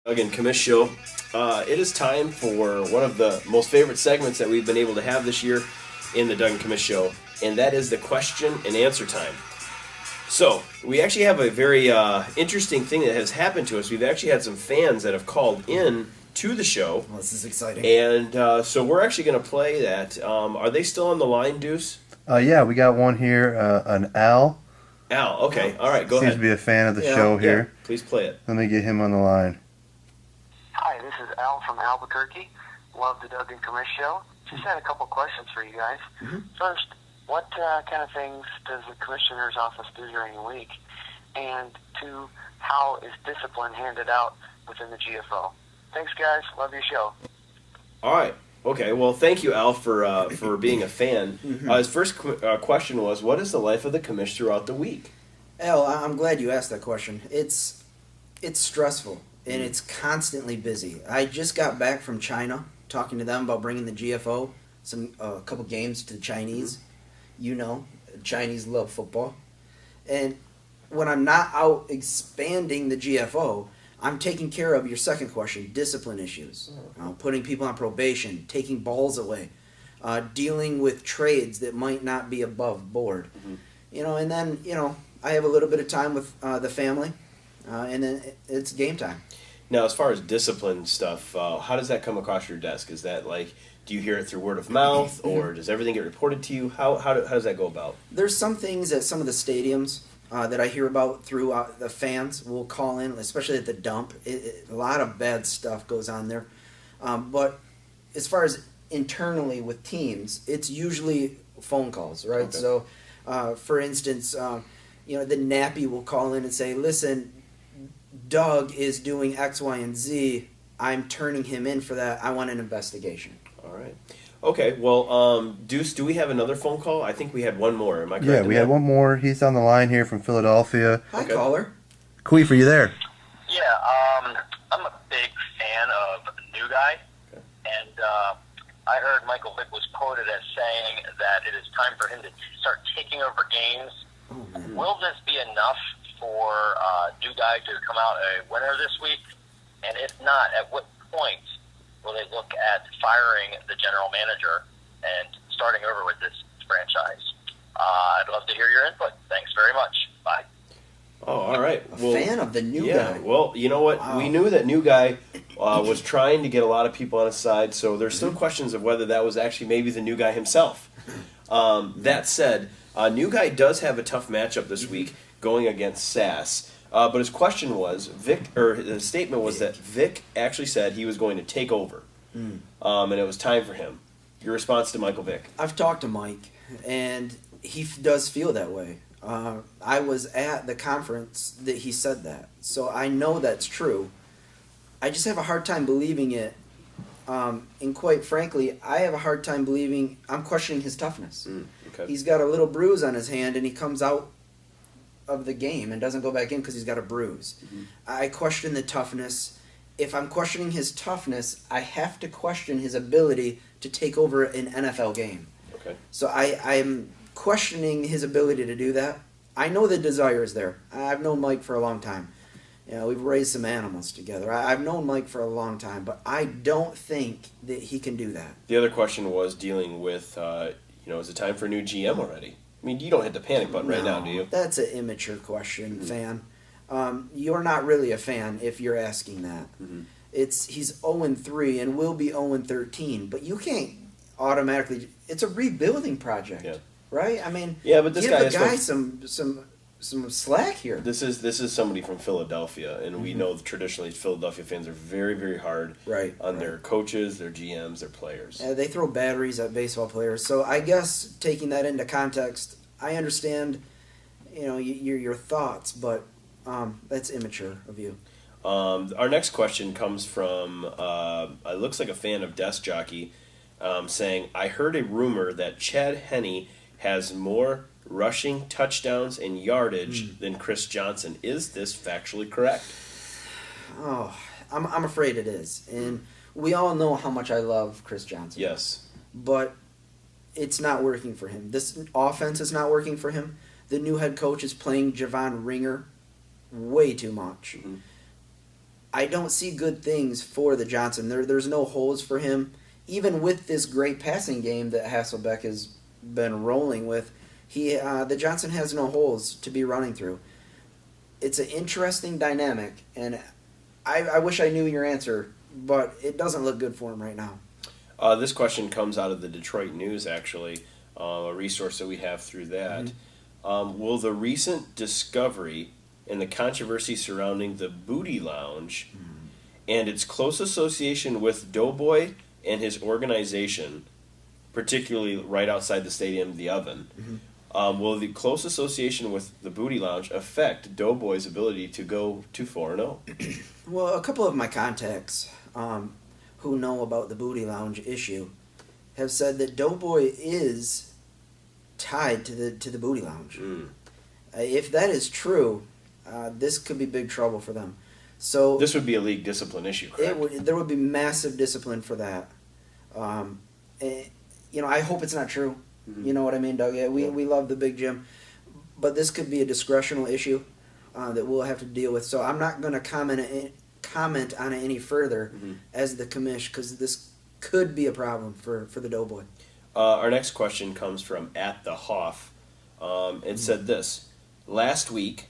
Doug and Commish show. It is time for one of the most favorite segments that we've been able to have this year in the Doug and Commish show, and that is the question and answer time. So, we actually have a very interesting thing that has happened to us. We've actually had some fans that have called in to the show. Well, this is exciting. And so we're actually going to play that. Are they still on the line, Deuce? Yeah, we got one here, an Al. Al, okay. All right, go Seems ahead. to be a fan of the show here. Yeah, please play it. Let me get him on the line. Hi, this is Al from Albuquerque. Love the Doug and Commish show. Just had a couple questions for you guys. First, what kind of things does the commissioner's office do during the week? And two, how is discipline handed out within the GFO? Thanks, guys. Love your show. All right. Okay. Well, thank you, Al, for being a fan. His first question was, what is the life of the commish throughout the week? Al, I'm glad you asked that question. It's stressful, and it's constantly busy. I just got back from China, talking to them about bringing the GFO, a couple games to the Chinese. You know, Chinese love football. And when I'm not out expanding the GFO, I'm taking care of your second question, discipline issues, putting people on probation, taking balls away, dealing with trades that might not be above board. And then, I have a little bit of time with the family, and then it's game time. Now, as far as discipline stuff, how does that come across your desk? Is that like, do you hear it through word of mouth, or does everything get reported to you? How does that go about? There's some things at some of the stadiums that I hear about through the fans will call in, especially at the dump. A lot of bad stuff goes on there. But as far as internally with teams, it's usually phone calls, right? Okay. So, for instance, the nappy will call in and say, listen, Doug is doing X, Y, and Z. I'm turning him in for that. I want an investigation. All right. Okay, well, Deuce, do we have another phone call? I think we had one more. Am I correct? Yeah, we had one more. He's on the line here from Philadelphia. Hi, Okay. caller. Queef, are you there? Yeah, I'm a big fan of New Guy, and I heard Michael Vick was quoted as saying that it is time for him to start taking over games. Will this be enough for New Guy to come out a winner this week? And if not, at what point will they look at firing the general manager and starting over with this franchise? I'd love to hear your input. Thanks very much. Bye. Oh, all right. A fan of the New Guy. Well, you know what? Wow. We knew that New Guy was trying to get a lot of people on his side, so there's still questions of whether that was actually maybe the New Guy himself. That said, New Guy does have a tough matchup this week going against Sass. But his question was, his statement was that Vic actually said he was going to take over, and it was time for him. Your response to Michael Vick? I've talked to Mike, and he does feel that way. I was at the conference that he said that, so I know that's true. I just have a hard time believing it, and quite frankly, I have a hard time believing. I'm questioning his toughness. Okay. He's got a little bruise on his hand, and he comes out of the game and doesn't go back in because he's got a bruise. I question the toughness. If I'm questioning his toughness, I have to question his ability to take over an NFL game. Okay. So I'm questioning his ability to do that. I know the desire is there. I've known Mike for a long time. We've raised some animals together. I've known Mike for a long time, but I don't think that he can do that. The other question was dealing with, is it time for a new GM already? I mean, you don't hit the panic button right now, do you? That's an immature question, fan. You're not really a fan if you're asking that. He's 0-3 and will be 0-13, but you can't automatically. It's a rebuilding project, right? I mean, but this give guy the guy some slack here. This is somebody from Philadelphia, and we know traditionally Philadelphia fans are very, very hard on their coaches, their GMs, their players. They throw batteries at baseball players. So I guess taking that into context, I understand, your thoughts, but that's immature of you. Our next question comes from it looks like a fan of Desk Jockey, saying, "I heard a rumor that Chad Henne has more rushing touchdowns and yardage than Chris Johnson. Is this factually correct?" Oh, I'm afraid it is. And we all know how much I love Chris Johnson. Yes. But it's not working for him. This offense is not working for him. The new head coach is playing Javon Ringer way too much. I don't see good things for the Johnson. There's no holes for him. Even with this great passing game that Hasselbeck has been rolling with, the Johnson has no holes to be running through. It's an interesting dynamic, and I wish I knew your answer, but it doesn't look good for him right now. This question comes out of the Detroit News, actually, a resource that we have through that. Will the recent discovery and the controversy surrounding the Booty Lounge and its close association with Doughboy and his organization, particularly right outside the stadium, the Oven, will the close association with the Booty Lounge affect Doughboy's ability to go to 4-0? Well, a couple of my contacts who know about the Booty Lounge issue have said that Doughboy is tied to the Booty Lounge. If that is true, this could be big trouble for them. So this would be a league discipline issue, correct? There would be massive discipline for that. I hope it's not true. You know what I mean, Doug? Yeah, we love the Big Jim, but this could be a discretional issue that we'll have to deal with. So I'm not going to comment on it any further as the commish, because this could be a problem for the Doughboy. Our next question comes from @thehoff. It said this: last week,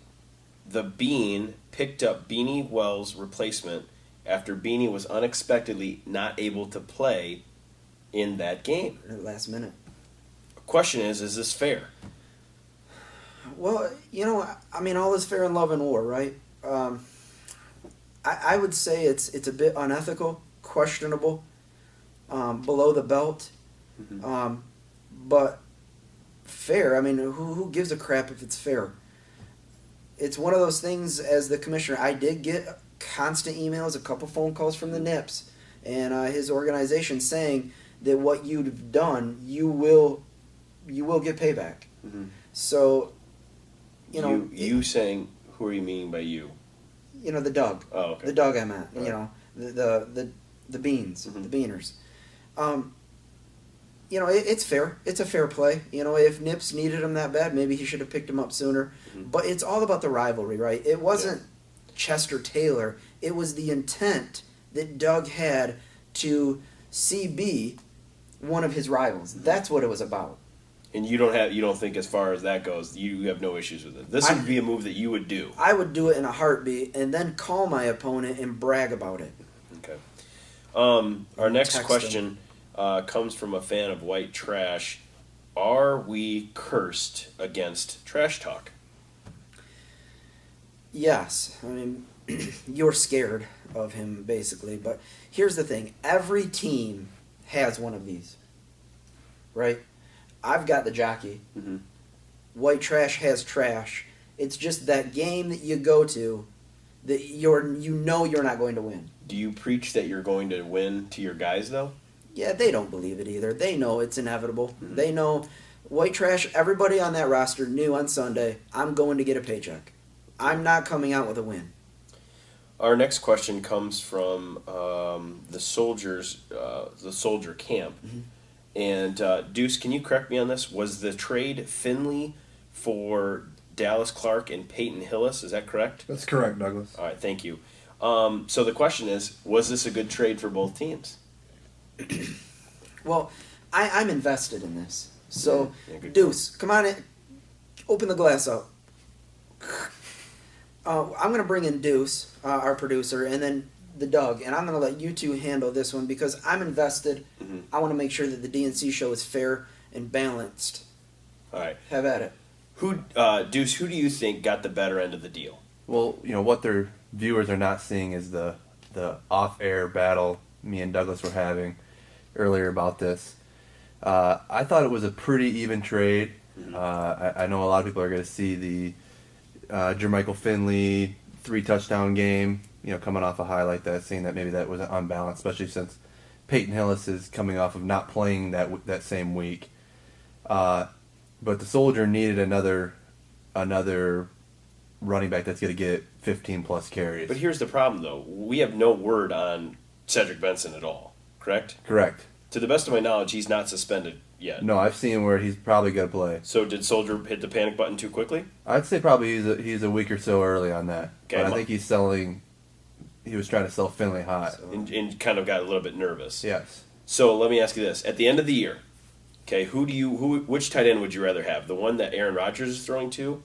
the Bean picked up Beanie Wells' replacement after Beanie was unexpectedly not able to play in that game. At the last minute. Question is this fair? Well, all is fair in love and war, right? I would say it's a bit unethical, questionable, below the belt, but fair. I mean, who gives a crap if it's fair? It's one of those things. As the commissioner, I did get constant emails, a couple phone calls from the Nips and his organization saying that what you've done, you will get payback. So, you saying, who are you meaning by you? The Doug. Oh, okay. The Doug I meant. Right. The Beans, the Beaners. It's fair. It's a fair play. If Nips needed him that bad, maybe he should have picked him up sooner. But it's all about the rivalry, right? It wasn't Chester Taylor. It was the intent that Doug had to CB one of his rivals. That's what it was about. And you don't think, as far as that goes, you have no issues with it. This would be a move that you would do. I would do it in a heartbeat and then call my opponent and brag about it. Okay. Our next question comes from a fan of White Trash. Are we cursed against trash talk? Yes. I mean, you're scared of him, basically. But here's the thing. Every team has one of these. Right? I've got the jockey. White Trash has trash. It's just that game that you go to that you're not going to win. Do you preach that you're going to win to your guys, though? Yeah, they don't believe it either. They know it's inevitable. They know White Trash, everybody on that roster knew on Sunday, I'm going to get a paycheck. I'm not coming out with a win. Our next question comes from the soldier camp. And Deuce, can you correct me on this? Was the trade Finley for Dallas Clark and Peyton Hillis? Is that correct? That's correct, Douglas. All right, thank you. So the question is, was this a good trade for both teams? Well, I'm invested in this. So, good Deuce, come on in. Open the glass up. I'm going to bring in Deuce, our producer, and then the Doug, and I'm going to let you two handle this one because I'm invested. I want to make sure that the DNC show is fair and balanced. All right. Have at it. Deuce, who do you think got the better end of the deal? Well, what their viewers are not seeing is the off-air battle me and Douglas were having earlier about this. I thought it was a pretty even trade. I know a lot of people are going to see the Jermichael Finley 3-touchdown game, coming off a high like that, saying that maybe that was unbalanced, especially since Peyton Hillis is coming off of not playing that same week. But the Soldier needed another running back that's going to get 15-plus carries. But here's the problem, though. We have no word on Cedric Benson at all, correct? Correct. To the best of my knowledge, he's not suspended yet. No, I've seen where he's probably going to play. So did Soldier hit the panic button too quickly? I'd say probably he's a week or so early on that. Okay, but I think he's selling he was trying to sell Finley hot. and kind of got a little bit nervous. Yes. So let me ask you this: at the end of the year, okay, which tight end would you rather have? The one that Aaron Rodgers is throwing to,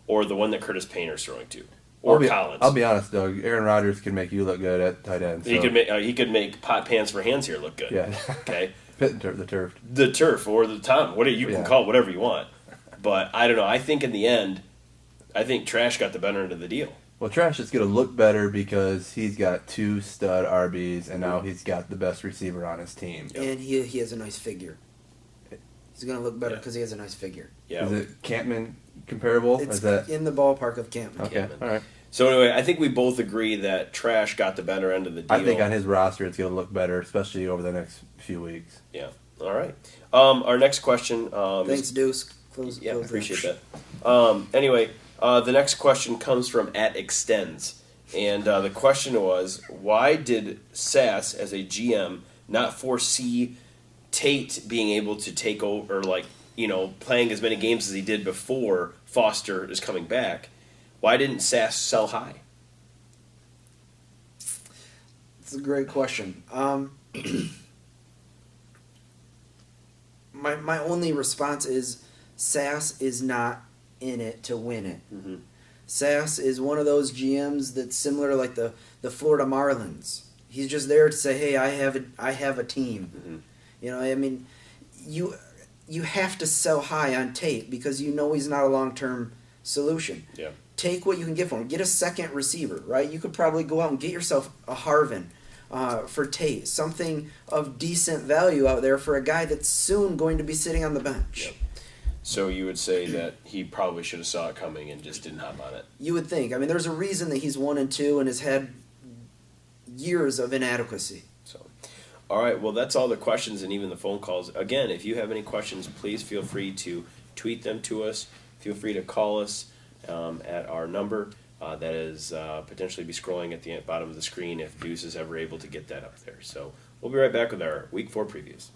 or the one that Curtis Painter is throwing to, or Collins? I'll be honest, Doug. Aaron Rodgers can make you look good at tight end. So. He could make pot pants for hands here look good. Yeah. Okay. The turf. The turf or the Tom, you can call it whatever you want. But I don't know. I think in the end, Trash got the better end of the deal. Well, Trash is going to look better because he's got 2 stud RBs, and now he's got the best receiver on his team. Yep. And he has a nice figure. He's going to look better because he has a nice figure. Yeah. Is it Campman comparable? It's Is that in the ballpark of Campman. okay? Campman. All right. So anyway, I think we both agree that Trash got the better end of the deal. I think on his roster, it's going to look better, especially over the next few weeks. Yeah. All right. Our next question. Thanks, Deuce. Yeah, appreciate that. Anyway, the next question comes from @extends, and the question was, why did Sass, as a GM, not foresee Tate being able to take over, playing as many games as he did before Foster is coming back? Why didn't Sass sell high? It's a great question. My only response is Sass is not in it to win it. Mm-hmm. Sass is one of those GMs that's similar to like the Florida Marlins. He's just there to say, "Hey, I have a team." Mm-hmm. You know, I mean, you have to sell high on Tate because you know he's not a long-term solution. Yeah. Take what you can get for him. Get a second receiver, right? You could probably go out and get yourself a Harvin for Tate, something of decent value out there for a guy that's soon going to be sitting on the bench. Yep. So you would say that he probably should have saw it coming and just didn't hop on it. You would think. I mean, there's a reason that he's 1-2 and has had years of inadequacy. So, all right. Well, that's all the questions and even the phone calls. Again, if you have any questions, please feel free to tweet them to us. Feel free to call us at our number. That is potentially be scrolling at the bottom of the screen if Deuce is ever able to get that up there. So we'll be right back with our Week 4 previews.